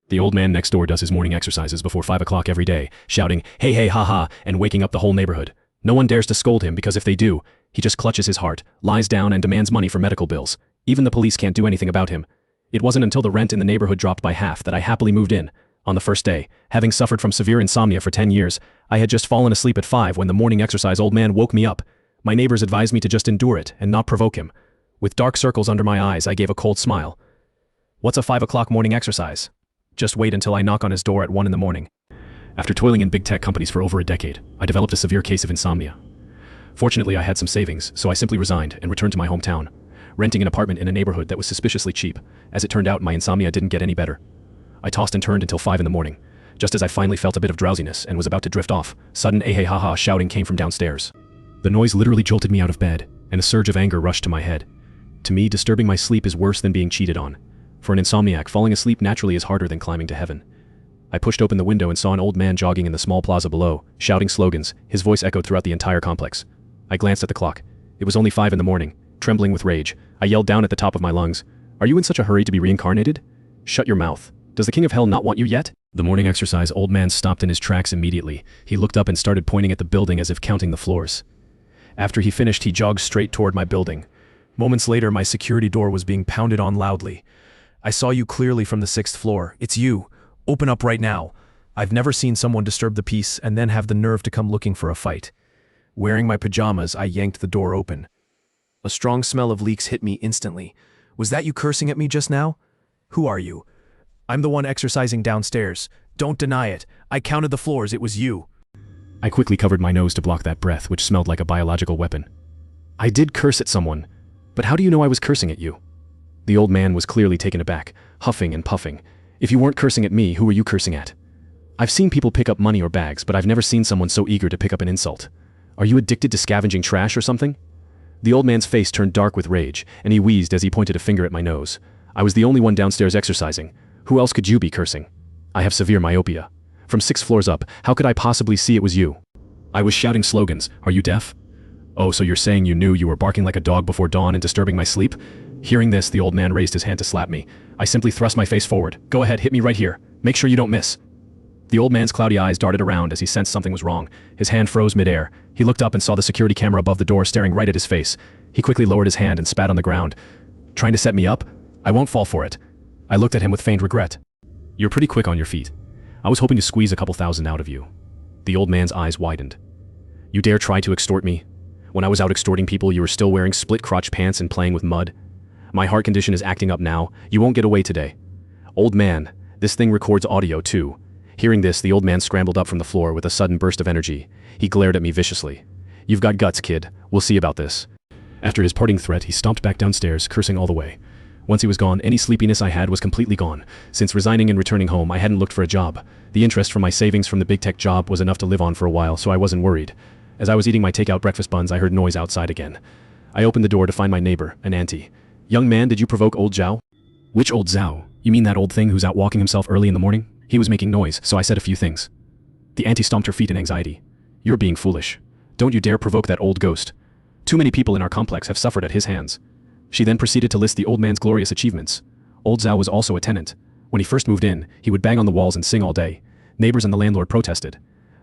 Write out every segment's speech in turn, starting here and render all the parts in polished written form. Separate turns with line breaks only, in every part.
The old man next door does his morning exercises before 5 o'clock every day, shouting, "Hey, hey, ha ha," and waking up the whole neighborhood. No one dares to scold him because if they do, he just clutches his heart, lies down and demands money for medical bills. Even the police can't do anything about him. It wasn't until the rent in the neighborhood dropped by half that I happily moved in. On the first day, having suffered from severe insomnia for 10 years, I had just fallen asleep at 5 when the morning exercise old man woke me up. My neighbors advised me to just endure it and not provoke him. With dark circles under my eyes, I gave a cold smile. What's a 5 o'clock morning exercise? Just wait until I knock on his door at 1 in the morning. After toiling in big tech companies for over a decade, I developed a severe case of insomnia. Fortunately, I had some savings, so I simply resigned and returned to my hometown, renting an apartment in a neighborhood that was suspiciously cheap. As it turned out, my insomnia didn't get any better. I tossed and turned until 5 in the morning. Just as I finally felt a bit of drowsiness and was about to drift off, sudden "eh hey ha ha" shouting came from downstairs. The noise literally jolted me out of bed, and a surge of anger rushed to my head. To me, disturbing my sleep is worse than being cheated on. For an insomniac, falling asleep naturally is harder than climbing to heaven. I pushed open the window and saw an old man jogging in the small plaza below, shouting slogans. His voice echoed throughout the entire complex. I glanced at the clock. It was only 5 in the morning. Trembling with rage, I yelled down at the top of my lungs, "Are you in such a hurry to be reincarnated? Shut your mouth. Does the king of hell not want you yet?" The morning exercise old man stopped in his tracks immediately. He looked up and started pointing at the building as if counting the floors. After he finished, he jogged straight toward my building. Moments later, my security door was being pounded on loudly. "I saw you clearly from the 6th floor. It's you. Open up right now." I've never seen someone disturb the peace and then have the nerve to come looking for a fight. Wearing my pajamas, I yanked the door open. A strong smell of leaks hit me instantly. "Was that you cursing at me just now? Who are you?" "I'm the one exercising downstairs. Don't deny it. I counted the floors. It was you." I quickly covered my nose to block that breath, which smelled like a biological weapon. "I did curse at someone, but how do you know I was cursing at you?" The old man was clearly taken aback, huffing and puffing. "If you weren't cursing at me, who were you cursing at?" "I've seen people pick up money or bags, but I've never seen someone so eager to pick up an insult. Are you addicted to scavenging trash or something?" The old man's face turned dark with rage, and he wheezed as he pointed a finger at my nose. "I was the only one downstairs exercising. Who else could you be cursing? I have severe myopia. From 6 floors up, how could I possibly see it was you?" I was shouting slogans. "Are you deaf? Oh, so you're saying you knew you were barking like a dog before dawn and disturbing my sleep?" Hearing this, the old man raised his hand to slap me. I simply thrust my face forward. "Go ahead, hit me right here. Make sure you don't miss." The old man's cloudy eyes darted around as he sensed something was wrong. His hand froze midair. He looked up and saw the security camera above the door staring right at his face. He quickly lowered his hand and spat on the ground. "Trying to set me up? I won't fall for it." I looked at him with feigned regret. "You're pretty quick on your feet. I was hoping to squeeze a couple thousand out of you." The old man's eyes widened. "You dare try to extort me? When I was out extorting people, you were still wearing split-crotch pants and playing with mud? My heart condition is acting up now. You won't get away today." "Old man, this thing records audio too." Hearing this, the old man scrambled up from the floor with a sudden burst of energy. He glared at me viciously. "You've got guts, kid. We'll see about this." After his parting threat, he stomped back downstairs, cursing all the way. Once he was gone, any sleepiness I had was completely gone. Since resigning and returning home, I hadn't looked for a job. The interest from my savings from the big tech job was enough to live on for a while, so I wasn't worried. As I was eating my takeout breakfast buns, I heard noise outside again. I opened the door to find my neighbor, an auntie. "Young man, did you provoke old Zhao?" "Which old Zhao? You mean that old thing who's out walking himself early in the morning?" He was making noise, so I said a few things. The auntie stomped her feet in anxiety. "You're being foolish. Don't you dare provoke that old ghost. Too many people in our complex have suffered at his hands." She then proceeded to list the old man's glorious achievements. Old Zhao was also a tenant. When he first moved in, he would bang on the walls and sing all day. Neighbors and the landlord protested.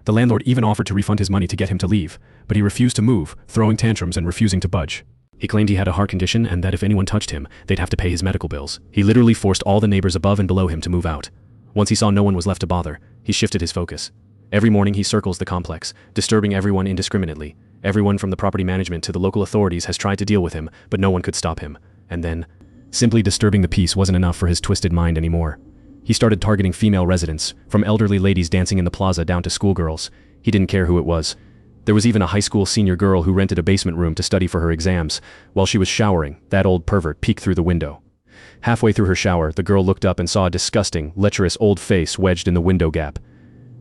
The landlord even offered to refund his money to get him to leave, but he refused to move, throwing tantrums and refusing to budge. He claimed he had a heart condition and that if anyone touched him, they'd have to pay his medical bills. He literally forced all the neighbors above and below him to move out. Once he saw no one was left to bother, he shifted his focus. Every morning he circles the complex, disturbing everyone indiscriminately. Everyone from the property management to the local authorities has tried to deal with him, but no one could stop him. And then, simply disturbing the peace wasn't enough for his twisted mind anymore. He started targeting female residents, from elderly ladies dancing in the plaza down to schoolgirls. He didn't care who it was. There was even a high school senior girl who rented a basement room to study for her exams. While she was showering, that old pervert peeked through the window. Halfway through her shower, the girl looked up and saw a disgusting, lecherous old face wedged in the window gap.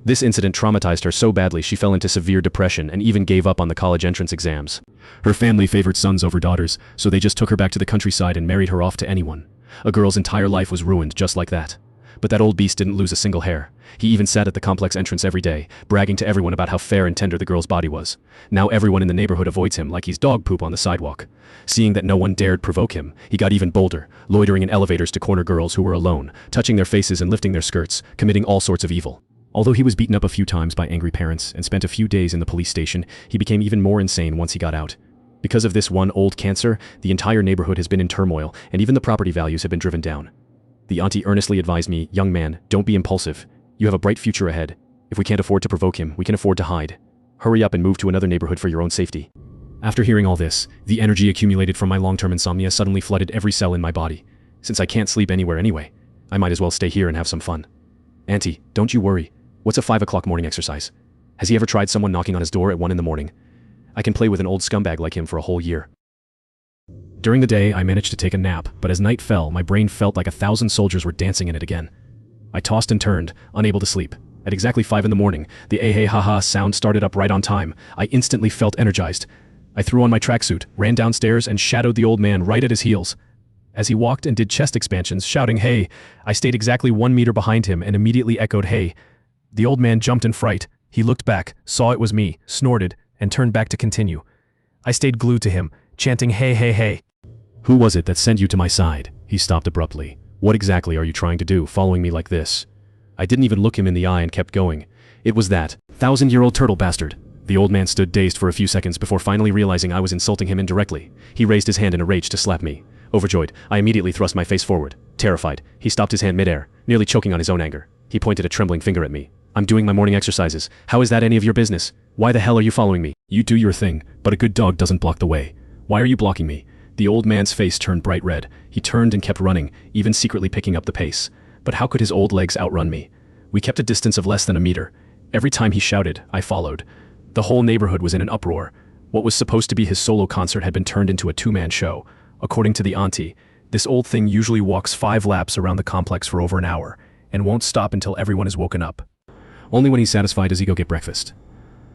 This incident traumatized her so badly she fell into severe depression and even gave up on the college entrance exams. Her family favored sons over daughters, so they just took her back to the countryside and married her off to anyone. A girl's entire life was ruined just like that. But that old beast didn't lose a single hair. He even sat at the complex entrance every day, bragging to everyone about how fair and tender the girl's body was. Now everyone in the neighborhood avoids him like he's dog poop on the sidewalk. Seeing that no one dared provoke him, he got even bolder, loitering in elevators to corner girls who were alone, touching their faces and lifting their skirts, committing all sorts of evil. Although he was beaten up a few times by angry parents and spent a few days in the police station, he became even more insane once he got out. Because of this one old cancer, the entire neighborhood has been in turmoil, and even the property values have been driven down. The auntie earnestly advised me, "Young man, don't be impulsive. You have a bright future ahead. If we can't afford to provoke him, we can afford to hide. Hurry up and move to another neighborhood for your own safety." After hearing all this, the energy accumulated from my long-term insomnia suddenly flooded every cell in my body. Since I can't sleep anywhere anyway, I might as well stay here and have some fun. "Auntie, don't you worry. What's a 5 o'clock morning exercise? Has he ever tried someone knocking on his door at 1 in the morning? I can play with an old scumbag like him for a whole year." During the day, I managed to take a nap, but as night fell, my brain felt like 1,000 soldiers were dancing in it again. I tossed and turned, unable to sleep. At exactly 5 in the morning, the hey ha sound started up right on time. I instantly felt energized. I threw on my tracksuit, ran downstairs, and shadowed the old man right at his heels. As he walked and did chest expansions, shouting "hey," I stayed exactly 1 meter behind him and immediately echoed "hey." The old man jumped in fright. He looked back, saw it was me, snorted, and turned back to continue. I stayed glued to him, chanting "hey, hey, hey." "Who was it that sent you to my side?" He stopped abruptly. "What exactly are you trying to do, following me like this?" I didn't even look him in the eye and kept going. "It was that 1,000-year-old turtle bastard." The old man stood dazed for a few seconds before finally realizing I was insulting him indirectly. He raised his hand in a rage to slap me. Overjoyed, I immediately thrust my face forward. Terrified, he stopped his hand midair, nearly choking on his own anger. He pointed a trembling finger at me. "I'm doing my morning exercises. How is that any of your business? Why the hell are you following me? You do your thing, but a good dog doesn't block the way. Why are you blocking me?" The old man's face turned bright red. He turned and kept running, even secretly picking up the pace. But how could his old legs outrun me? We kept a distance of less than a meter. Every time he shouted, I followed. The whole neighborhood was in an uproar. What was supposed to be his solo concert had been turned into a two-man show. According to the auntie, this old thing usually walks 5 laps around the complex for over an hour, and won't stop until everyone is woken up. Only when he's satisfied does he go get breakfast.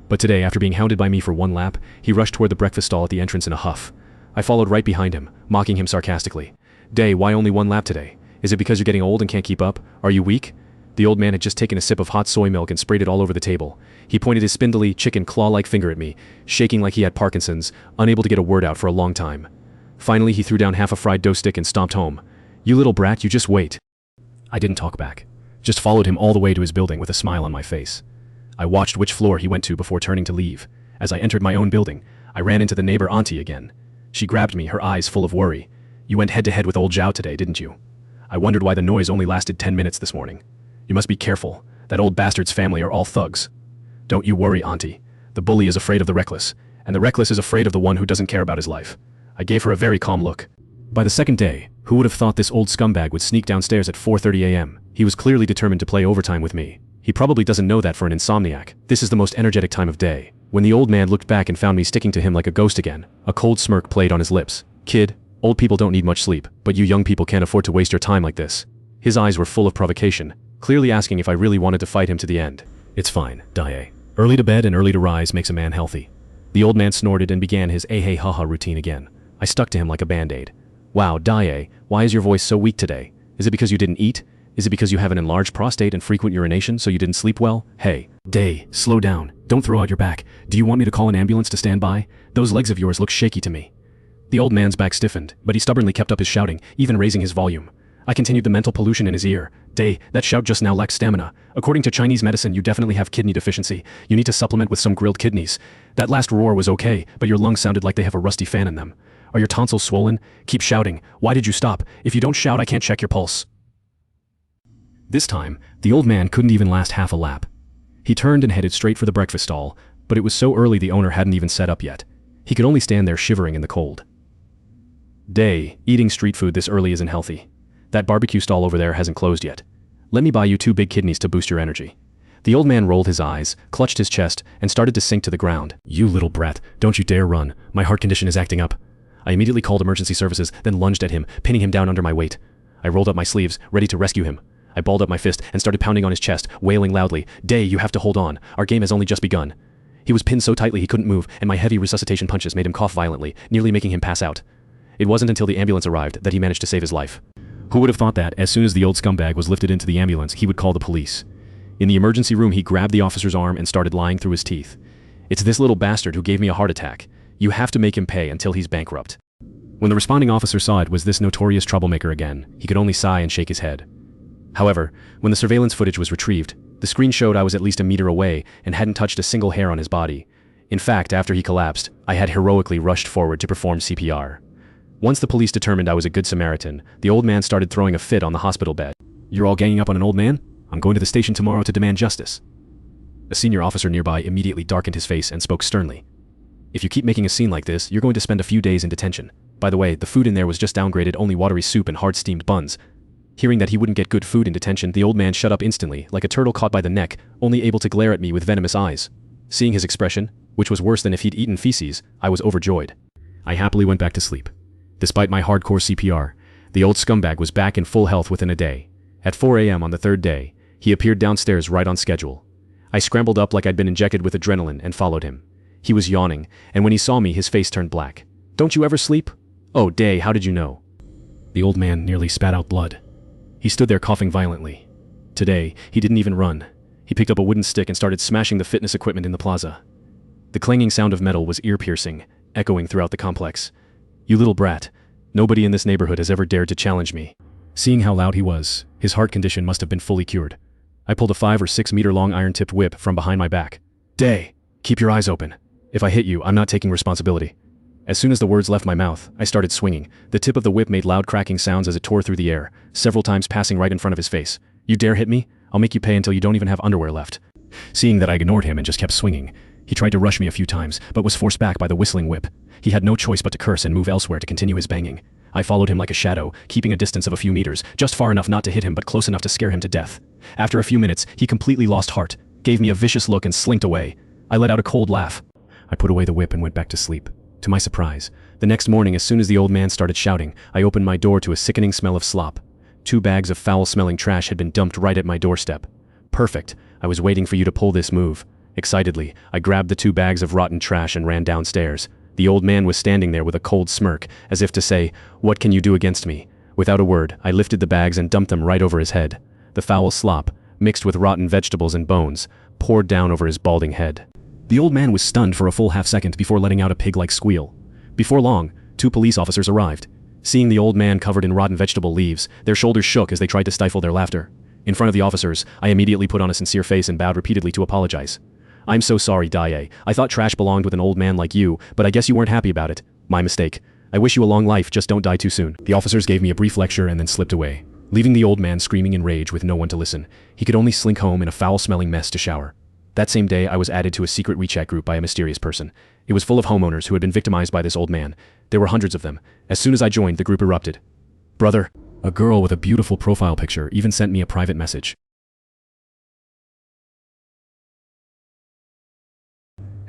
But today, after being hounded by me for 1 lap, he rushed toward the breakfast stall at the entrance in a huff. I followed right behind him, mocking him sarcastically. "Day, why only 1 lap today? Is it because you're getting old and can't keep up? Are you weak?" The old man had just taken a sip of hot soy milk and sprayed it all over the table. He pointed his spindly, chicken claw-like finger at me, shaking like he had Parkinson's, unable to get a word out for a long time. Finally, he threw down half a fried dough stick and stomped home. "You little brat, you just wait." I didn't talk back. Just followed him all the way to his building with a smile on my face. I watched which floor he went to before turning to leave. As I entered my own building, I ran into the neighbor auntie again. She grabbed me, her eyes full of worry. "You went head-to-head with old Zhao today, didn't you? I wondered why the noise only lasted 10 minutes this morning. You must be careful. That old bastard's family are all thugs." "Don't you worry, auntie. The bully is afraid of the reckless, and the reckless is afraid of the one who doesn't care about his life." I gave her a very calm look. By the second day, who would have thought this old scumbag would sneak downstairs at 4:30 a.m.? He was clearly determined to play overtime with me. He probably doesn't know that for an insomniac. This is the most energetic time of day. When the old man looked back and found me sticking to him like a ghost again, a cold smirk played on his lips. "Kid, old people don't need much sleep, but you young people can't afford to waste your time like this." His eyes were full of provocation, clearly asking if I really wanted to fight him to the end. "It's fine, Daye. Early to bed and early to rise makes a man healthy." The old man snorted and began his hey ha routine again. I stuck to him like a band-aid. "Wow, Daye, why is your voice so weak today? Is it because you didn't eat? Is it because you have an enlarged prostate and frequent urination so you didn't sleep well? Hey, Daye, slow down. Don't throw out your back. Do you want me to call an ambulance to stand by? Those legs of yours look shaky to me." The old man's back stiffened, but he stubbornly kept up his shouting, even raising his volume. I continued the mental pollution in his ear. "Daye, that shout just now lacks stamina. According to Chinese medicine, you definitely have kidney deficiency. You need to supplement with some grilled kidneys. That last roar was okay, but your lungs sounded like they have a rusty fan in them. Are your tonsils swollen? Keep shouting. Why did you stop? If you don't shout, I can't check your pulse." This time, the old man couldn't even last half a lap. He turned and headed straight for the breakfast stall, but it was so early the owner hadn't even set up yet. He could only stand there shivering in the cold. "Daye, eating street food this early isn't healthy. That barbecue stall over there hasn't closed yet. Let me buy you 2 big kidneys to boost your energy." The old man rolled his eyes, clutched his chest, and started to sink to the ground. "You little brat, don't you dare run. My heart condition is acting up." I immediately called emergency services, then lunged at him, pinning him down under my weight. I rolled up my sleeves, ready to rescue him. I balled up my fist and started pounding on his chest, wailing loudly, "Daye, you have to hold on. Our game has only just begun." He was pinned so tightly he couldn't move, and my heavy resuscitation punches made him cough violently, nearly making him pass out. It wasn't until the ambulance arrived that he managed to save his life. Who would have thought that, as soon as the old scumbag was lifted into the ambulance, he would call the police? In the emergency room, he grabbed the officer's arm and started lying through his teeth. "It's this little bastard who gave me a heart attack. You have to make him pay until he's bankrupt." When the responding officer saw it was this notorious troublemaker again, he could only sigh and shake his head. However, when the surveillance footage was retrieved, the screen showed I was at least a meter away and hadn't touched a single hair on his body. In fact, after he collapsed, I had heroically rushed forward to perform CPR. Once the police determined I was a good Samaritan, the old man started throwing a fit on the hospital bed. "You're all ganging up on an old man? I'm going to the station tomorrow to demand justice." A senior officer nearby immediately darkened his face and spoke sternly. "If you keep making a scene like this, you're going to spend a few days in detention. By the way, the food in there was just downgraded, only watery soup and hard-steamed buns." Hearing that he wouldn't get good food in detention, the old man shut up instantly, like a turtle caught by the neck, only able to glare at me with venomous eyes. Seeing his expression, which was worse than if he'd eaten feces, I was overjoyed. I happily went back to sleep. Despite my hardcore CPR, the old scumbag was back in full health within a day. At 4 a.m. on the third day, he appeared downstairs right on schedule. I scrambled up like I'd been injected with adrenaline and followed him. He was yawning, and when he saw me, his face turned black. "Don't you ever sleep?" "Oh, Day, how did you know?" The old man nearly spat out blood. He stood there coughing violently. Today, he didn't even run. He picked up a wooden stick and started smashing the fitness equipment in the plaza. The clanging sound of metal was ear-piercing, echoing throughout the complex. "You little brat. Nobody in this neighborhood has ever dared to challenge me." Seeing how loud he was, his heart condition must have been fully cured. I pulled a 5 or 6 meter long iron-tipped whip from behind my back. "Day, keep your eyes open. If I hit you, I'm not taking responsibility." As soon as the words left my mouth, I started swinging. The tip of the whip made loud cracking sounds as it tore through the air, several times passing right in front of his face. "You dare hit me? I'll make you pay until you don't even have underwear left." Seeing that I ignored him and just kept swinging, he tried to rush me a few times, but was forced back by the whistling whip. He had no choice but to curse and move elsewhere to continue his banging. I followed him like a shadow, keeping a distance of a few meters, just far enough not to hit him but close enough to scare him to death. After a few minutes, he completely lost heart, gave me a vicious look and slinked away. I let out a cold laugh. I put away the whip and went back to sleep. To my surprise, the next morning, as soon as the old man started shouting, I opened my door to a sickening smell of slop. 2 bags of foul-smelling trash had been dumped right at my doorstep. "Perfect. I was waiting for you to pull this move." Excitedly, I grabbed the 2 bags of rotten trash and ran downstairs. The old man was standing there with a cold smirk, as if to say, "What can you do against me?" Without a word, I lifted the bags and dumped them right over his head. The foul slop, mixed with rotten vegetables and bones, poured down over his balding head. The old man was stunned for a full half-second before letting out a pig-like squeal. Before long, 2 police officers arrived. Seeing the old man covered in rotten vegetable leaves, their shoulders shook as they tried to stifle their laughter. In front of the officers, I immediately put on a sincere face and bowed repeatedly to apologize. "I'm so sorry, Daye. I thought trash belonged with an old man like you, but I guess you weren't happy about it. My mistake. I wish you a long life, just don't die too soon." The officers gave me a brief lecture and then slipped away, leaving the old man screaming in rage with no one to listen. He could only slink home in a foul-smelling mess to shower. That same day, I was added to a secret WeChat group by a mysterious person. It was full of homeowners who had been victimized by this old man. There were hundreds of them. As soon as I joined, the group erupted. "Brother," a girl with a beautiful profile picture even sent me a private message.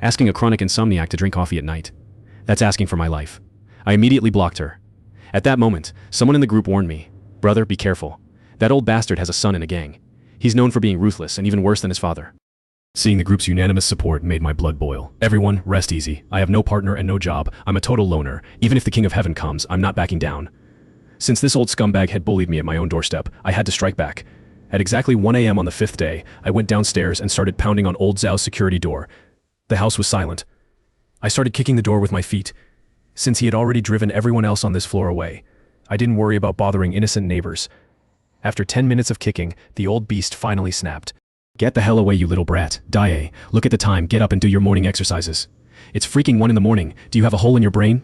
Asking a chronic insomniac to drink coffee at night. That's asking for my life. I immediately blocked her. At that moment, someone in the group warned me, "Brother, be careful. That old bastard has a son in a gang. He's known for being ruthless and even worse than his father." Seeing the group's unanimous support made my blood boil. "Everyone, rest easy. I have no partner and no job. I'm a total loner. Even if the King of Heaven comes, I'm not backing down." Since this old scumbag had bullied me at my own doorstep, I had to strike back. At exactly 1 a.m. on the 5th day, I went downstairs and started pounding on old Zhao's security door. The house was silent. I started kicking the door with my feet. Since he had already driven everyone else on this floor away, I didn't worry about bothering innocent neighbors. After 10 minutes of kicking, the old beast finally snapped. "Get the hell away, you little brat. Daye, look at the time, get up and do your morning exercises. It's freaking 1 in the morning. Do you have a hole in your brain?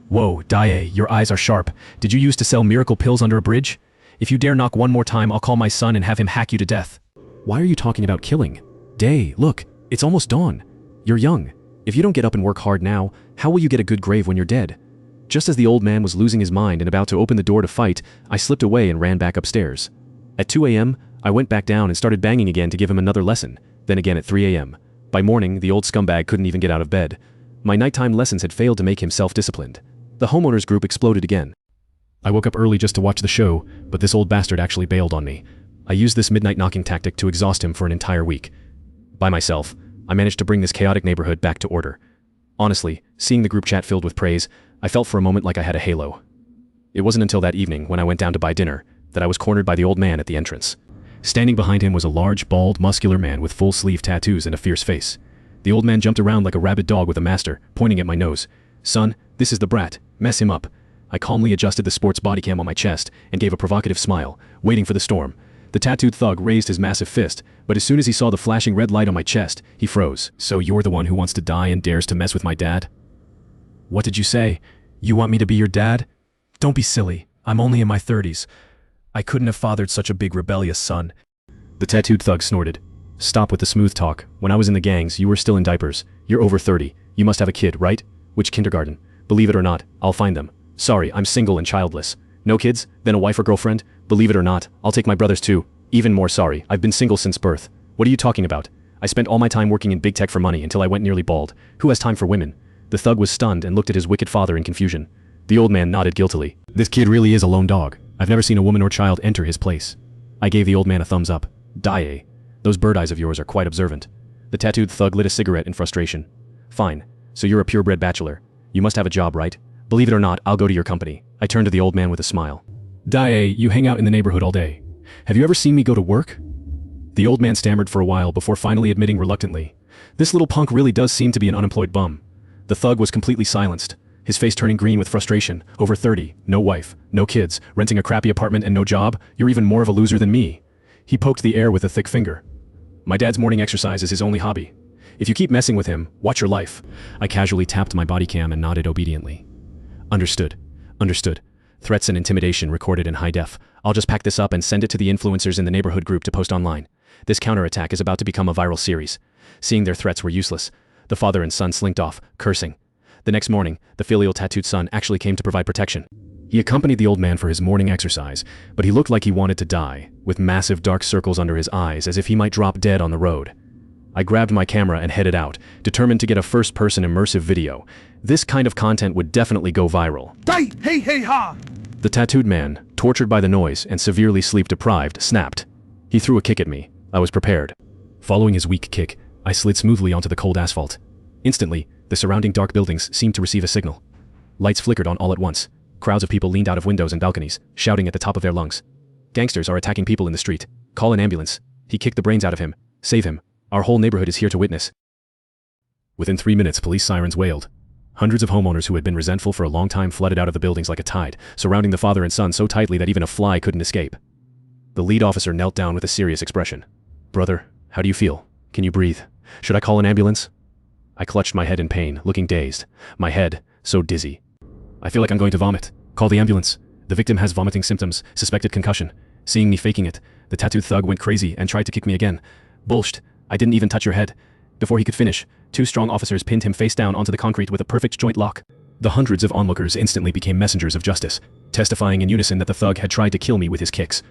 Whoa, Daye, your eyes are sharp. Did you used to sell miracle pills under a bridge? If you dare knock one more time, I'll call my son and have him hack you to death." "Why are you talking about killing? Daye, look, it's almost dawn. You're young. If you don't get up and work hard now, how will you get a good grave when you're dead?" Just as the old man was losing his mind and about to open the door to fight, I slipped away and ran back upstairs. At 2 a.m., I went back down and started banging again to give him another lesson, then again at 3 a.m. By morning, the old scumbag couldn't even get out of bed. My nighttime lessons had failed to make him self-disciplined. The homeowners group exploded again. I woke up early just to watch the show, but this old bastard actually bailed on me. I used this midnight knocking tactic to exhaust him for an entire week. By myself, I managed to bring this chaotic neighborhood back to order. Honestly, seeing the group chat filled with praise, I felt for a moment like I had a halo. It wasn't until that evening when I went down to buy dinner, that I was cornered by the old man at the entrance. Standing behind him was a large, bald, muscular man with full-sleeve tattoos and a fierce face. The old man jumped around like a rabid dog with a master, pointing at my nose. "Son, this is the brat. Mess him up." I calmly adjusted the sports body cam on my chest and gave a provocative smile, waiting for the storm. The tattooed thug raised his massive fist, but as soon as he saw the flashing red light on my chest, he froze. "So you're the one who wants to die and dares to mess with my dad?" "What did you say? You want me to be your dad? Don't be silly. I'm only in my 30s. I couldn't have fathered such a big rebellious son." The tattooed thug snorted. "Stop with the smooth talk. When I was in the gangs, you were still in diapers. You're over 30. You must have a kid, right? Which kindergarten? Believe it or not, I'll find them. Sorry, I'm single and childless. No kids? Then a wife or girlfriend? Believe it or not, I'll take my brothers too. Even more sorry, I've been single since birth. What are you talking about? I spent all my time working in big tech for money until I went nearly bald. Who has time for women?" The thug was stunned and looked at his wicked father in confusion. The old man nodded guiltily. "This kid really is a lone dog. I've never seen a woman or child enter his place." I gave the old man a thumbs up. "Die. Those bird eyes of yours are quite observant." The tattooed thug lit a cigarette in frustration. "Fine. So you're a purebred bachelor. You must have a job, right? Believe it or not, I'll go to your company." I turned to the old man with a smile. "Die, you hang out in the neighborhood all day. Have you ever seen me go to work?" The old man stammered for a while before finally admitting reluctantly, "This little punk really does seem to be an unemployed bum." The thug was completely silenced, his face turning green with frustration. "Over 30, no wife, no kids, renting a crappy apartment and no job? You're even more of a loser than me." He poked the air with a thick finger. "My dad's morning exercise is his only hobby. If you keep messing with him, watch your life." I casually tapped my body cam and nodded obediently. Understood. Understood. Threats and intimidation recorded in high def. I'll just pack this up and send it to the influencers in the neighborhood group to post online. This counterattack is about to become a viral series. Seeing their threats were useless, the father and son slinked off, cursing. The next morning, the filial tattooed son actually came to provide protection. He accompanied the old man for his morning exercise, but he looked like he wanted to die, with massive dark circles under his eyes as if he might drop dead on the road. I grabbed my camera and headed out, determined to get a first-person immersive video. This kind of content would definitely go viral.
Die, hey, hey, ha!
The tattooed man, tortured by the noise and severely sleep-deprived, snapped. He threw a kick at me. I was prepared. Following his weak kick, I slid smoothly onto the cold asphalt. Instantly, the surrounding dark buildings seemed to receive a signal. Lights flickered on all at once. Crowds of people leaned out of windows and balconies, shouting at the top of their lungs. "Gangsters are attacking people in the street. Call an ambulance." He kicked the brains out of him. "Save him. Our whole neighborhood is here to witness." Within 3 minutes, police sirens wailed. Hundreds of homeowners who had been resentful for a long time flooded out of the buildings like a tide, surrounding the father and son so tightly that even a fly couldn't escape. The lead officer knelt down with a serious expression. "Brother, how do you feel? Can you breathe? Should I call an ambulance?" I clutched my head in pain, looking dazed. My head, so dizzy. "I feel like I'm going to vomit. Call the ambulance. The victim has vomiting symptoms, suspected concussion." Seeing me faking it, the tattooed thug went crazy and tried to kick me again. "Bullshit. I didn't even touch your head." Before he could finish, 2 strong officers pinned him face down onto the concrete with a perfect joint lock. The hundreds of onlookers instantly became messengers of justice, testifying in unison that the thug had tried to kill me with his kicks.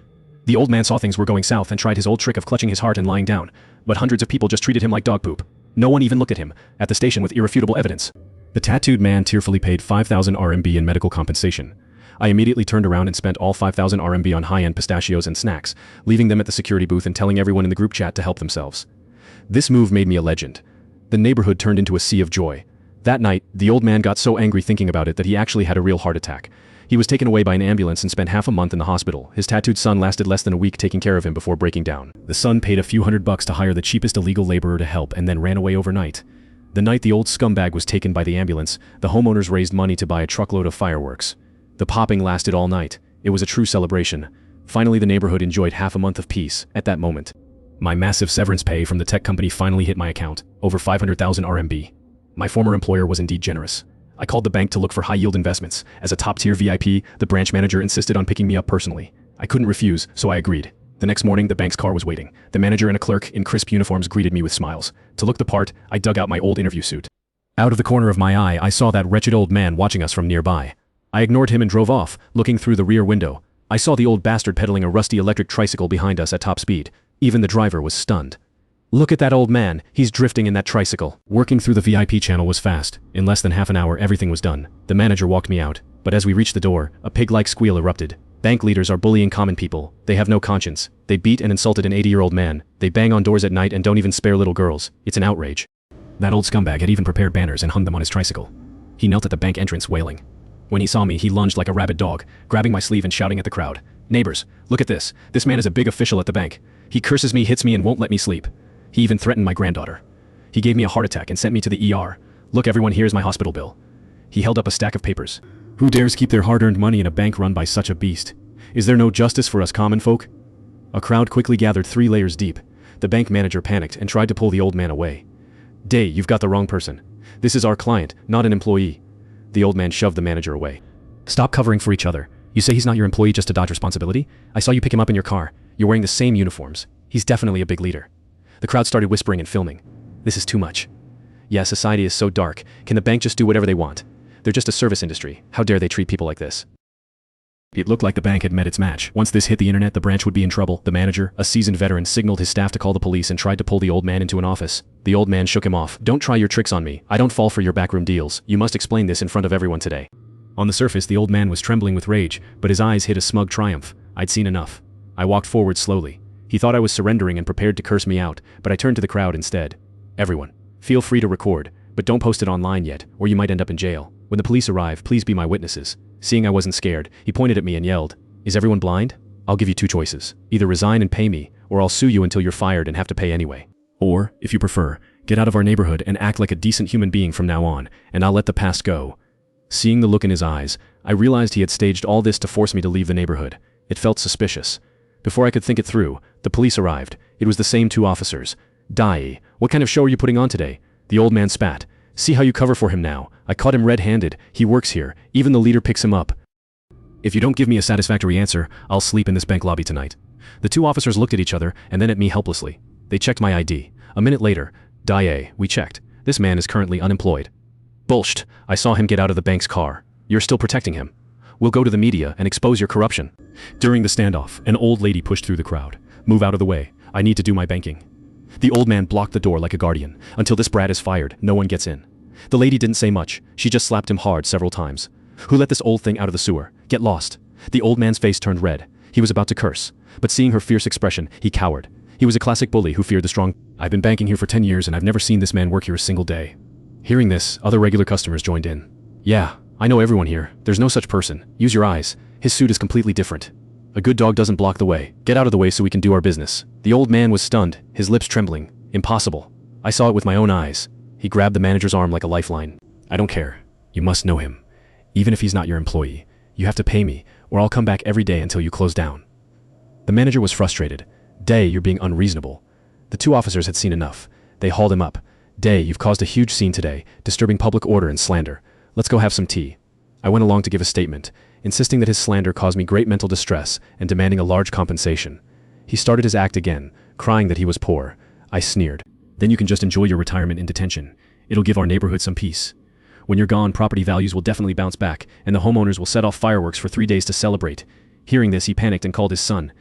The old man saw things were going south and tried his old trick of clutching his heart and lying down, but hundreds of people just treated him like dog poop. No one even looked at him, at the station with irrefutable evidence. The tattooed man tearfully paid 5,000 RMB in medical compensation. I immediately turned around and spent all 5,000 RMB on high-end pistachios and snacks, leaving them at the security booth and telling everyone in the group chat to help themselves. This move made me a legend. The neighborhood turned into a sea of joy. That night, the old man got so angry thinking about it that he actually had a real heart attack. He was taken away by an ambulance and spent half a month in the hospital. His tattooed son lasted less than a week taking care of him before breaking down. The son paid a few $100 to hire the cheapest illegal laborer to help and then ran away overnight. The night the old scumbag was taken by the ambulance, the homeowners raised money to buy a truckload of fireworks. The popping lasted all night. It was a true celebration. Finally, the neighborhood enjoyed half a month of peace at that moment. My massive severance pay from the tech company finally hit my account, over 500,000 RMB. My former employer was indeed generous. I called the bank to look for high-yield investments. As a top-tier VIP, the branch manager insisted on picking me up personally. I couldn't refuse, so I agreed. The next morning, the bank's car was waiting. The manager and a clerk in crisp uniforms greeted me with smiles. To look the part, I dug out my old interview suit. Out of the corner of my eye, I saw that wretched old man watching us from nearby. I ignored him and drove off, looking through the rear window. I saw the old bastard pedaling a rusty electric tricycle behind us at top speed. Even the driver was stunned. "Look at that old man, he's drifting in that tricycle." Working through the VIP channel was fast. In less than half an hour, everything was done. The manager walked me out, but as we reached the door, a pig-like squeal erupted. Bank leaders are bullying common people. They have no conscience. They beat and insulted an 80-year-old man. They bang on doors at night and don't even spare little girls. It's an outrage. That old scumbag had even prepared banners and hung them on his tricycle. He knelt at the bank entrance wailing. When he saw me, he lunged like a rabid dog, grabbing my sleeve and shouting at the crowd. Neighbors, look at this. This man is a big official at the bank. He curses me, hits me, and won't let me sleep. He even threatened my granddaughter. He gave me a heart attack and sent me to the ER. Look everyone, here's my hospital bill. He held up a stack of papers. Who dares keep their hard-earned money in a bank run by such a beast? Is there no justice for us common folk? A crowd quickly gathered 3 layers deep. The bank manager panicked and tried to pull the old man away. Day, you've got the wrong person. This is our client, not an employee. The old man shoved the manager away. Stop covering for each other. You say he's not your employee just to dodge responsibility? I saw you pick him up in your car. You're wearing the same uniforms. He's definitely a big leader. The crowd started whispering and filming. This is too much. Yeah, society is so dark. Can the bank just do whatever they want? They're just a service industry. How dare they treat people like this? It looked like the bank had met its match. Once this hit the internet, the branch would be in trouble. The manager, a seasoned veteran, signaled his staff to call the police and tried to pull the old man into an office. The old man shook him off. Don't try your tricks on me. I don't fall for your backroom deals. You must explain this in front of everyone today. On the surface, the old man was trembling with rage, but his eyes hid a smug triumph. I'd seen enough. I walked forward slowly. He thought I was surrendering and prepared to curse me out, but I turned to the crowd instead. Everyone, feel free to record, but don't post it online yet, or you might end up in jail. When the police arrive, please be my witnesses. Seeing I wasn't scared, he pointed at me and yelled, "Is everyone blind? I'll give you 2 choices. Either resign and pay me, or I'll sue you until you're fired and have to pay anyway. Or, if you prefer, get out of our neighborhood and act like a decent human being from now on, and I'll let the past go." Seeing the look in his eyes, I realized he had staged all this to force me to leave the neighborhood. It felt suspicious. Before I could think it through, the police arrived. It was the same 2 officers. "Dai, what kind of show are you putting on today?" The old man spat. "See how you cover for him now. I caught him red-handed. He works here. Even the leader picks him up. If you don't give me a satisfactory answer, I'll sleep in this bank lobby tonight." The 2 officers looked at each other and then at me helplessly. They checked my ID. A minute later, "Dai, we checked. This man is currently unemployed." "Bullshit. I saw him get out of the bank's car. You're still protecting him. We'll go to the media and expose your corruption." During the standoff, an old lady pushed through the crowd. "Move out of the way. I need to do my banking." The old man blocked the door like a guardian. "Until this brat is fired, no one gets in." The lady didn't say much. She just slapped him hard several times. "Who let this old thing out of the sewer? Get lost." The old man's face turned red. He was about to curse, but seeing her fierce expression, he cowered. He was a classic bully who feared the strong. "I've been banking here for 10 years and I've never seen this man work here a single day." Hearing this, other regular customers joined in. "Yeah, I know everyone here. There's no such person. Use your eyes. His suit is completely different. A good dog doesn't block the way. Get out of the way so we can do our business." The old man was stunned, his lips trembling. "Impossible. I saw it with my own eyes." He grabbed the manager's arm like a lifeline. "I don't care. You must know him. Even if he's not your employee, you have to pay me, or I'll come back every day until you close down." The manager was frustrated. "Day, you're being unreasonable." The 2 officers had seen enough. They hauled him up. "Day, you've caused a huge scene today, disturbing public order and slander. Let's go have some tea." I went along to give a statement, insisting that his slander caused me great mental distress and demanding a large compensation. He started his act again, crying that he was poor. I sneered. "Then you can just enjoy your retirement in detention. It'll give our neighborhood some peace. When you're gone, property values will definitely bounce back, and the homeowners will set off fireworks for 3 days to celebrate." Hearing this, he panicked and called his son.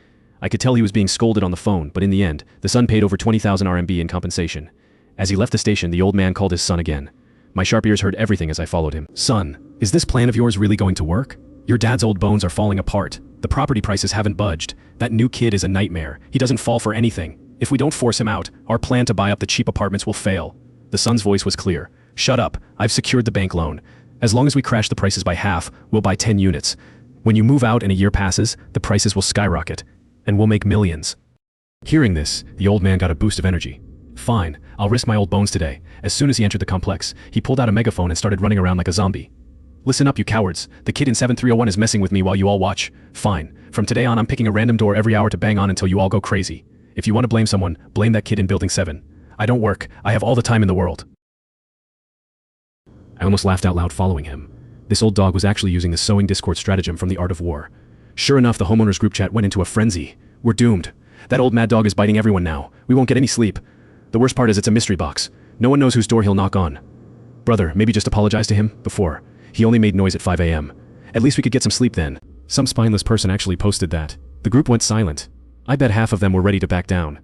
I could tell he was being scolded on the phone, but in the end, the son paid over 20,000 RMB in compensation. As he left the station, the old man called his son again. My sharp ears heard everything as I followed him. "Son, is this plan of yours really going to work? Your dad's old bones are falling apart. The property prices haven't budged. That new kid is a nightmare. He doesn't fall for anything. If we don't force him out, our plan to buy up the cheap apartments will fail." The son's voice was clear. "Shut up. I've secured the bank loan. As long as we crash the prices by half, we'll buy 10 units. When you move out and a year passes, the prices will skyrocket, and we'll make millions." Hearing this, the old man got a boost of energy. "Fine, I'll risk my old bones today." As soon as he entered the complex, he pulled out a megaphone and started running around like a zombie. "Listen up, you cowards. The kid in 7301 is messing with me while you all watch. Fine. From today on, I'm picking a random door every hour to bang on until you all go crazy. If you want to blame someone, blame that kid in Building 7. I don't work. I have all the time in the world." I almost laughed out loud following him. This old dog was actually using the sowing discord stratagem from The Art of War. Sure enough, the homeowners group chat went into a frenzy. "We're doomed. That old mad dog is biting everyone now. We won't get any sleep. The worst part is it's a mystery box. No one knows whose door he'll knock on. Brother, maybe just apologize to him before. He only made noise at 5 a.m. At least we could get some sleep then." Some spineless person actually posted that. The group went silent. I bet half of them were ready to back down.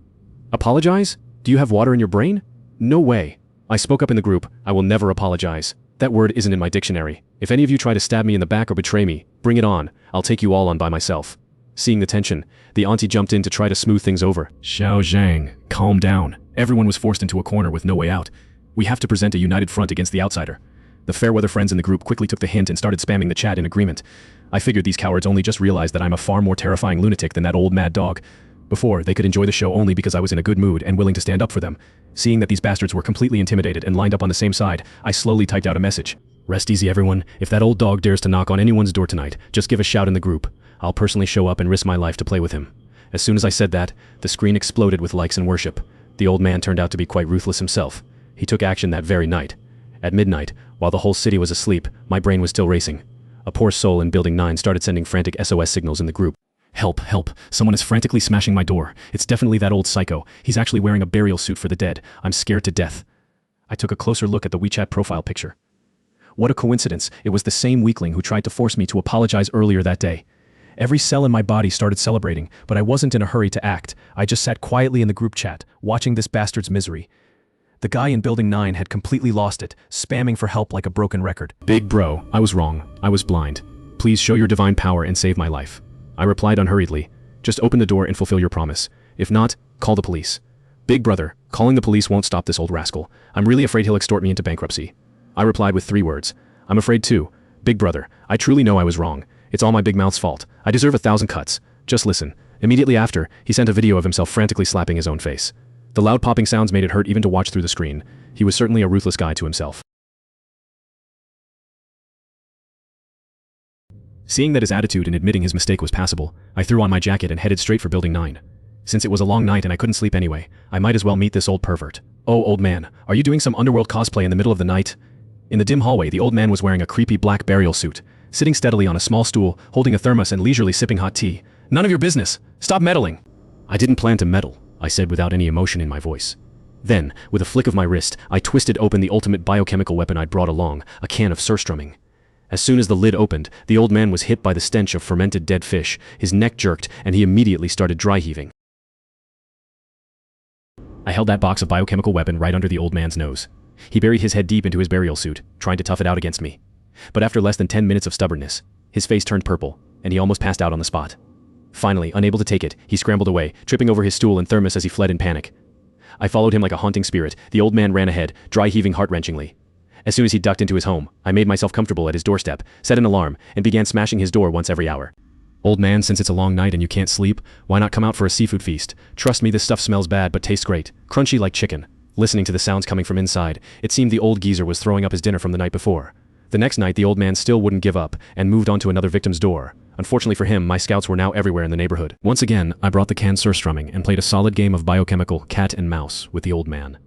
"Apologize? Do you have water in your brain? No way." I spoke up in the group. "I will never apologize. That word isn't in my dictionary. If any of you try to stab me in the back or betray me, bring it on. I'll take you all on by myself." Seeing the tension, the auntie jumped in to try to smooth things over. "Xiao Zhang, calm down. Everyone was forced into a corner with no way out. We have to present a united front against the outsider." The fair-weather friends in the group quickly took the hint and started spamming the chat in agreement. I figured these cowards only just realized that I'm a far more terrifying lunatic than that old mad dog. Before, they could enjoy the show only because I was in a good mood and willing to stand up for them. Seeing that these bastards were completely intimidated and lined up on the same side, I slowly typed out a message. Rest easy, everyone. If that old dog dares to knock on anyone's door tonight, just give a shout in the group. I'll personally show up and risk my life to play with him. As soon as I said that, the screen exploded with likes and worship. The old man turned out to be quite ruthless himself. He took action that very night. At midnight, while the whole city was asleep, my brain was still racing. A poor soul in Building 9 started sending frantic SOS signals in the group. Help, help, someone is frantically smashing my door. It's definitely that old psycho. He's actually wearing a burial suit for the dead. I'm scared to death. I took a closer look at the WeChat profile picture. What a coincidence, it was the same weakling who tried to force me to apologize earlier that day. Every cell in my body started celebrating, but I wasn't in a hurry to act. I just sat quietly in the group chat, watching this bastard's misery. The guy in Building 9 had completely lost it, spamming for help like a broken record. Big bro, I was wrong. I was blind. Please show your divine power and save my life. I replied unhurriedly. Just open the door and fulfill your promise. If not, call the police. Big brother, calling the police won't stop this old rascal. I'm really afraid he'll extort me into bankruptcy. I replied with 3 words. I'm afraid too. Big brother, I truly know I was wrong. It's all my big mouth's fault. I deserve 1,000 cuts. Just listen. Immediately after, he sent a video of himself frantically slapping his own face. The loud popping sounds made it hurt even to watch through the screen. He was certainly a ruthless guy to himself. Seeing that his attitude in admitting his mistake was passable, I threw on my jacket and headed straight for Building 9. Since it was a long night and I couldn't sleep anyway, I might as well meet this old pervert. Oh, old man, are you doing some underworld cosplay in the middle of the night? In the dim hallway, the old man was wearing a creepy black burial suit, sitting steadily on a small stool, holding a thermos and leisurely sipping hot tea. None of your business. Stop meddling. I didn't plan to meddle, I said without any emotion in my voice. Then, with a flick of my wrist, I twisted open the ultimate biochemical weapon I'd brought along, a can of surströmming. As soon as the lid opened, the old man was hit by the stench of fermented dead fish, his neck jerked, and he immediately started dry heaving. I held that box of biochemical weapon right under the old man's nose. He buried his head deep into his burial suit, trying to tough it out against me. But after less than 10 minutes of stubbornness, his face turned purple, and he almost passed out on the spot. Finally, unable to take it, he scrambled away, tripping over his stool and thermos as he fled in panic. I followed him like a haunting spirit. The old man ran ahead, dry heaving heart-wrenchingly. As soon as he ducked into his home, I made myself comfortable at his doorstep, set an alarm, and began smashing his door once every hour. Old man, since it's a long night and you can't sleep, why not come out for a seafood feast? Trust me, this stuff smells bad but tastes great, crunchy like chicken. Listening to the sounds coming from inside, it seemed the old geezer was throwing up his dinner from the night before. The next night, the old man still wouldn't give up, and moved on to another victim's door. Unfortunately for him, my scouts were now everywhere in the neighborhood. Once again, I brought the canned surströmming and played a solid game of biochemical cat and mouse with the old man.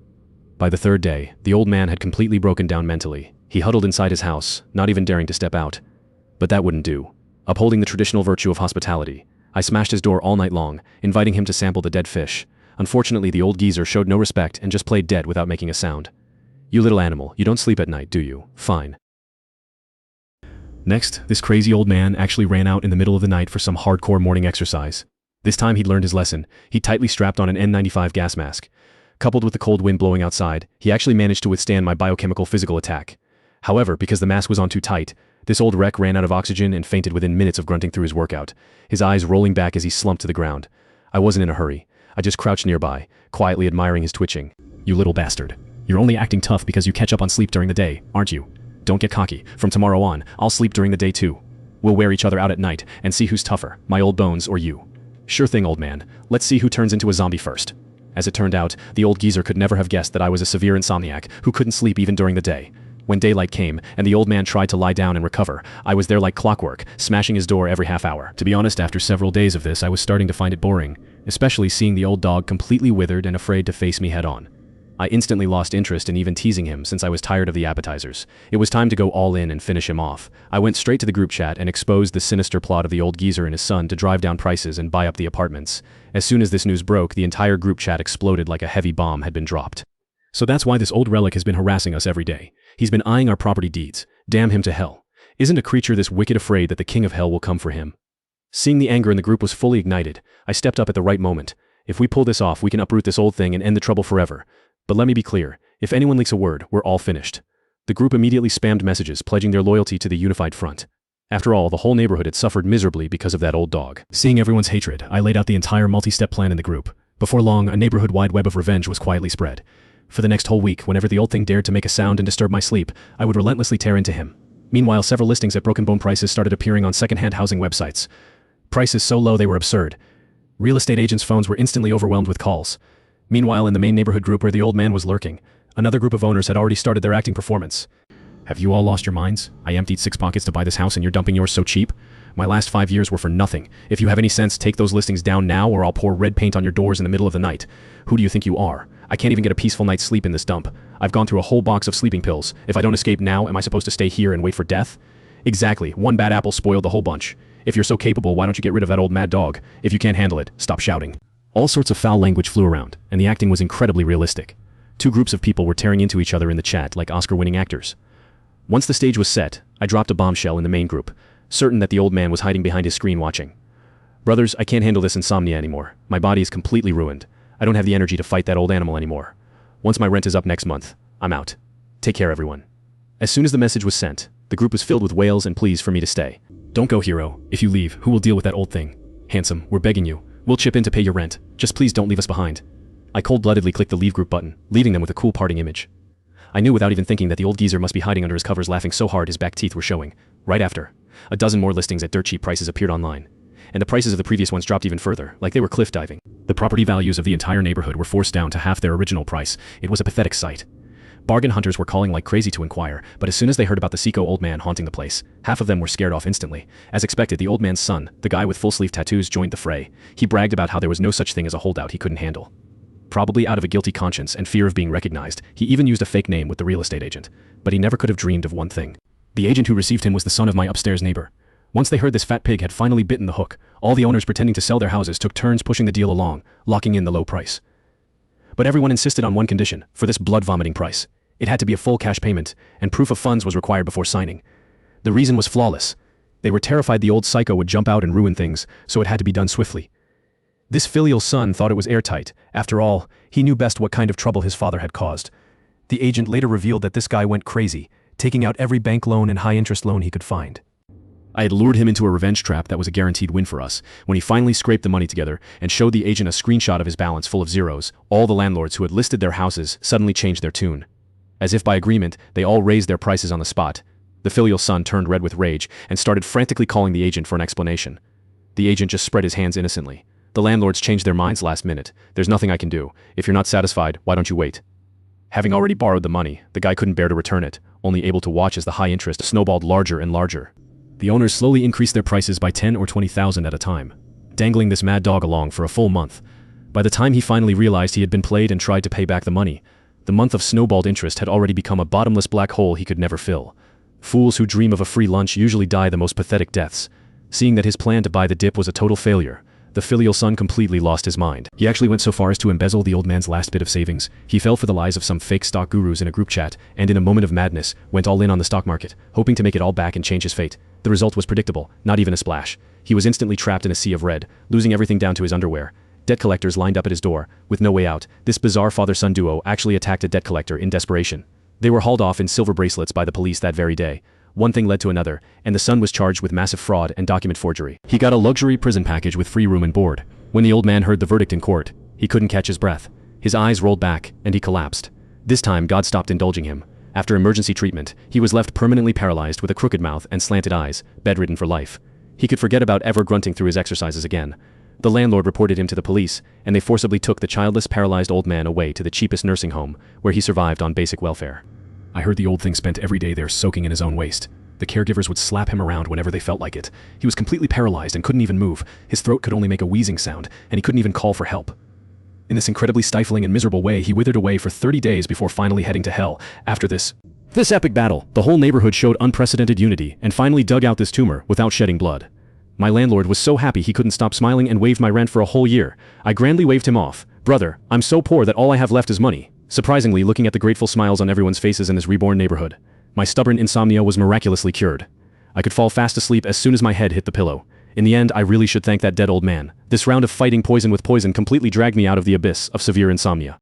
By the 3rd day, the old man had completely broken down mentally. He huddled inside his house, not even daring to step out. But that wouldn't do. Upholding the traditional virtue of hospitality, I smashed his door all night long, inviting him to sample the dead fish. Unfortunately, the old geezer showed no respect and just played dead without making a sound. You little animal, you don't sleep at night, do you? Fine. Next, this crazy old man actually ran out in the middle of the night for some hardcore morning exercise. This time he'd learned his lesson. He tightly strapped on an N95 gas mask. Coupled with the cold wind blowing outside, he actually managed to withstand my biochemical physical attack. However, because the mask was on too tight, this old wreck ran out of oxygen and fainted within minutes of grunting through his workout, his eyes rolling back as he slumped to the ground. I wasn't in a hurry. I just crouched nearby, quietly admiring his twitching. You little bastard. You're only acting tough because you catch up on sleep during the day, aren't you? Don't get cocky. From tomorrow on, I'll sleep during the day too. We'll wear each other out at night and see who's tougher, my old bones or you. Sure thing, old man. Let's see who turns into a zombie first. As it turned out, the old geezer could never have guessed that I was a severe insomniac who couldn't sleep even during the day. When daylight came and the old man tried to lie down and recover, I was there like clockwork, smashing his door every half hour. To be honest, after several days of this, I was starting to find it boring, especially seeing the old dog completely withered and afraid to face me head on. I instantly lost interest in even teasing him since I was tired of the appetizers. It was time to go all in and finish him off. I went straight to the group chat and exposed the sinister plot of the old geezer and his son to drive down prices and buy up the apartments. As soon as this news broke, the entire group chat exploded like a heavy bomb had been dropped. So that's why this old relic has been harassing us every day. He's been eyeing our property deeds. Damn him to hell. Isn't a creature this wicked afraid that the king of hell will come for him? Seeing the anger in the group was fully ignited, I stepped up at the right moment. If we pull this off, we can uproot this old thing and end the trouble forever. But let me be clear, if anyone leaks a word, we're all finished. The group immediately spammed messages pledging their loyalty to the unified front. After all, the whole neighborhood had suffered miserably because of that old dog. Seeing everyone's hatred, I laid out the entire multi-step plan in the group. Before long, a neighborhood-wide web of revenge was quietly spread. For the next whole week, whenever the old thing dared to make a sound and disturb my sleep, I would relentlessly tear into him. Meanwhile, several listings at broken bone prices started appearing on second-hand housing websites. Prices so low they were absurd. Real estate agents' phones were instantly overwhelmed with calls. Meanwhile, in the main neighborhood group where the old man was lurking, another group of owners had already started their acting performance. Have you all lost your minds? I emptied 6 pockets to buy this house and you're dumping yours so cheap? My last 5 years were for nothing. If you have any sense, take those listings down now or I'll pour red paint on your doors in the middle of the night. Who do you think you are? I can't even get a peaceful night's sleep in this dump. I've gone through a whole box of sleeping pills. If I don't escape now, am I supposed to stay here and wait for death? Exactly. One bad apple spoiled the whole bunch. If you're so capable, why don't you get rid of that old mad dog? If you can't handle it, stop shouting. All sorts of foul language flew around, and the acting was incredibly realistic. 2 groups of people were tearing into each other in the chat like Oscar-winning actors. Once the stage was set, I dropped a bombshell in the main group, certain that the old man was hiding behind his screen watching. Brothers, I can't handle this insomnia anymore. My body is completely ruined. I don't have the energy to fight that old animal anymore. Once my rent is up next month, I'm out. Take care, everyone. As soon as the message was sent, the group was filled with wails and pleas for me to stay. Don't go, hero. If you leave, who will deal with that old thing? Handsome, we're begging you. We'll chip in to pay your rent. Just please don't leave us behind. I cold-bloodedly clicked the leave group button, leaving them with a cool parting image. I knew without even thinking that the old geezer must be hiding under his covers laughing so hard his back teeth were showing. Right after, a dozen more listings at dirt cheap prices appeared online. And the prices of the previous ones dropped even further, like they were cliff diving. The property values of the entire neighborhood were forced down to half their original price. It was a pathetic sight. Bargain hunters were calling like crazy to inquire, but as soon as they heard about the Seco old man haunting the place, half of them were scared off instantly. As expected, the old man's son, the guy with full-sleeve tattoos, joined the fray. He bragged about how there was no such thing as a holdout he couldn't handle. Probably out of a guilty conscience and fear of being recognized, he even used a fake name with the real estate agent. But he never could have dreamed of one thing. The agent who received him was the son of my upstairs neighbor. Once they heard this fat pig had finally bitten the hook, all the owners pretending to sell their houses took turns pushing the deal along, locking in the low price. But everyone insisted on one condition, for this blood-vomiting price. It had to be a full cash payment, and proof of funds was required before signing. The reason was flawless. They were terrified the old psycho would jump out and ruin things, so it had to be done swiftly. This filial son thought it was airtight. After all, he knew best what kind of trouble his father had caused. The agent later revealed that this guy went crazy, taking out every bank loan and high-interest loan he could find. I had lured him into a revenge trap that was a guaranteed win for us. When he finally scraped the money together and showed the agent a screenshot of his balance full of zeros, all the landlords who had listed their houses suddenly changed their tune. As if by agreement, they all raised their prices on the spot. The filial son turned red with rage and started frantically calling the agent for an explanation. The agent just spread his hands innocently. The landlords changed their minds last minute. There's nothing I can do. If you're not satisfied, why don't you wait? Having already borrowed the money, the guy couldn't bear to return it, only able to watch as the high interest snowballed larger and larger. The owners slowly increased their prices by 10 or 20,000 at a time, dangling this mad dog along for a full month. By the time he finally realized he had been played and tried to pay back the money, the month of snowballed interest had already become a bottomless black hole he could never fill. Fools who dream of a free lunch usually die the most pathetic deaths. Seeing that his plan to buy the dip was a total failure, the filial son completely lost his mind. He actually went so far as to embezzle the old man's last bit of savings. He fell for the lies of some fake stock gurus in a group chat, and in a moment of madness, went all in on the stock market, hoping to make it all back and change his fate. The result was predictable, not even a splash. He was instantly trapped in a sea of red, losing everything down to his underwear. Debt collectors lined up at his door, with no way out. This bizarre father-son duo actually attacked a debt collector in desperation. They were hauled off in silver bracelets by the police that very day. One thing led to another, and the son was charged with massive fraud and document forgery. He got a luxury prison package with free room and board. When the old man heard the verdict in court, he couldn't catch his breath. His eyes rolled back, and he collapsed. This time, God stopped indulging him. After emergency treatment, he was left permanently paralyzed with a crooked mouth and slanted eyes, bedridden for life. He could forget about ever grunting through his exercises again. The landlord reported him to the police, and they forcibly took the childless, paralyzed old man away to the cheapest nursing home, where he survived on basic welfare. I heard the old thing spent every day there soaking in his own waste. The caregivers would slap him around whenever they felt like it. He was completely paralyzed and couldn't even move. His throat could only make a wheezing sound, and he couldn't even call for help. In this incredibly stifling and miserable way, he withered away for 30 days before finally heading to hell. After this epic battle, the whole neighborhood showed unprecedented unity and finally dug out this tumor without shedding blood. My landlord was so happy he couldn't stop smiling and waived my rent for a whole year. I grandly waved him off. Brother, I'm so poor that all I have left is money. Surprisingly, looking at the grateful smiles on everyone's faces in this reborn neighborhood, my stubborn insomnia was miraculously cured. I could fall fast asleep as soon as my head hit the pillow. In the end, I really should thank that dead old man. This round of fighting poison with poison completely dragged me out of the abyss of severe insomnia.